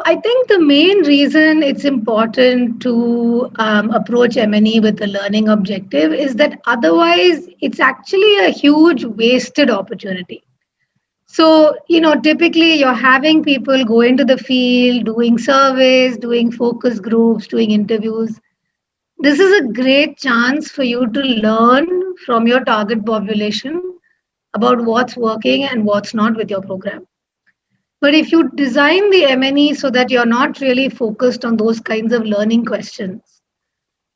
I think the main reason it's important to approach M&E with a learning objective is that otherwise it's actually a huge wasted opportunity. So, typically you're having people go into the field, doing surveys, doing focus groups, doing interviews. This is a great chance for you to learn from your target population about what's working and what's not with your program. But if you design the M&E so that you're not really focused on those kinds of learning questions,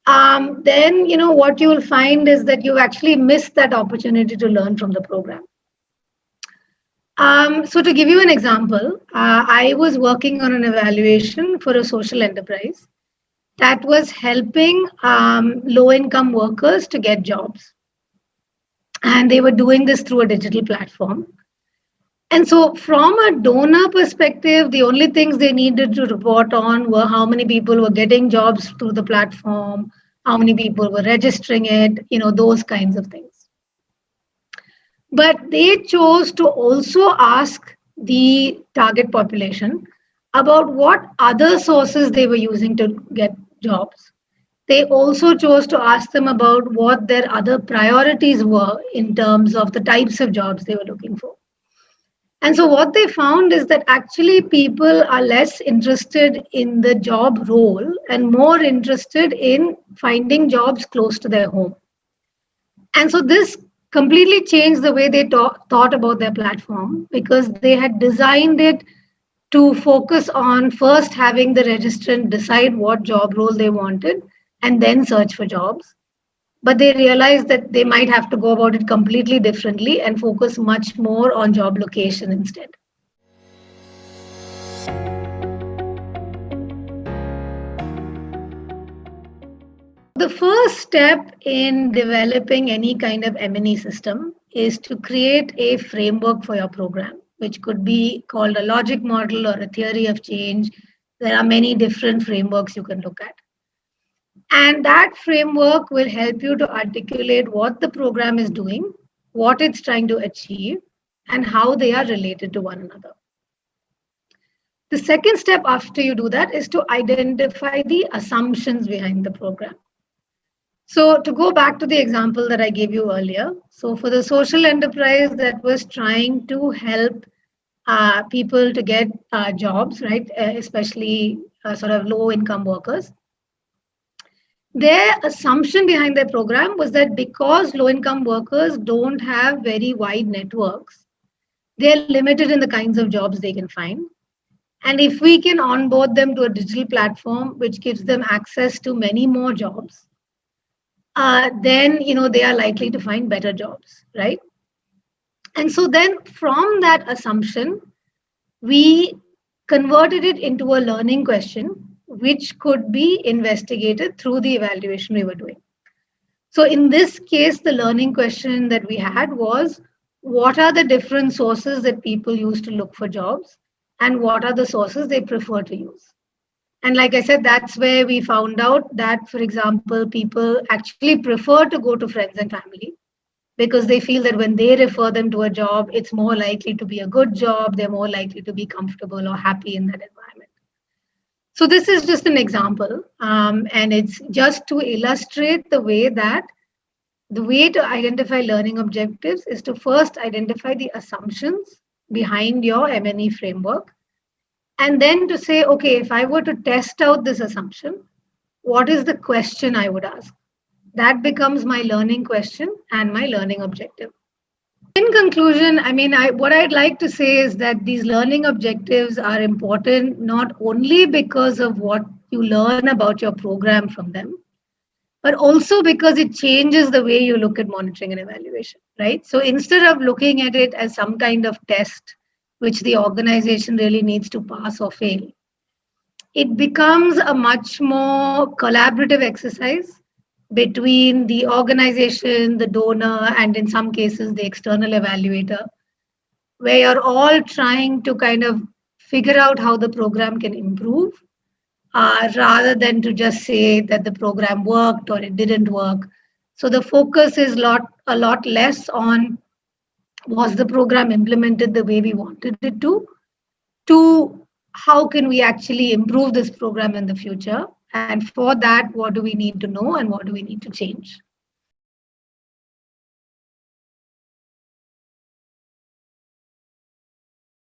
then what you will find is that you actually missed that opportunity to learn from the program. So to give you an example, I was working on an evaluation for a social enterprise that was helping low-income workers to get jobs. And they were doing this through a digital platform. And so from a donor perspective, the only things they needed to report on were how many people were getting jobs through the platform, how many people were registering it, those kinds of things. But they chose to also ask the target population about what other sources they were using to get jobs. They also chose to ask them about what their other priorities were in terms of the types of jobs they were looking for. And so what they found is that actually people are less interested in the job role and more interested in finding jobs close to their home. And so this completely changed the way they thought about their platform, because they had designed it to focus on first having the registrant decide what job role they wanted and then search for jobs. But they realized that they might have to go about it completely differently and focus much more on job location instead. The first step in developing any kind of M&E system is to create a framework for your program, which could be called a logic model or a theory of change. There are many different frameworks you can look at. And that framework will help you to articulate what the program is doing, what it's trying to achieve, and how they are related to one another. The second step after you do that is to identify the assumptions behind the program. So to go back to the example that I gave you earlier, so for the social enterprise that was trying to help people to get jobs, right, especially sort of low income workers, their assumption behind their program was that because low-income workers don't have very wide networks, they're limited in the kinds of jobs they can find. And if we can onboard them to a digital platform which gives them access to many more jobs, then they are likely to find better jobs, right? And so then from that assumption, we converted it into a learning question which could be investigated through the evaluation we were doing. So in this case, the learning question that we had was, what are the different sources that people use to look for jobs, and what are the sources they prefer to use? And like I said, that's where we found out that, for example, people actually prefer to go to friends and family because they feel that when they refer them to a job, it's more likely to be a good job, they're more likely to be comfortable or happy in that environment. So this is just an example, and it's just to illustrate the way to identify learning objectives is to first identify the assumptions behind your M&E framework, and then to say, okay, if I were to test out this assumption, what is the question I would ask? That becomes my learning question and my learning objective. In conclusion, what I'd like to say is that these learning objectives are important not only because of what you learn about your program from them, but also because it changes the way you look at monitoring and evaluation, right? So instead of looking at it as some kind of test which the organization really needs to pass or fail, it becomes a much more collaborative exercise between the organization, the donor, and in some cases, the external evaluator, where you're all trying to kind of figure out how the program can improve, rather than to just say that the program worked or it didn't work. So the focus is a lot less on, was the program implemented the way we wanted it to how can we actually improve this program in the future? And for that, what do we need to know and what do we need to change?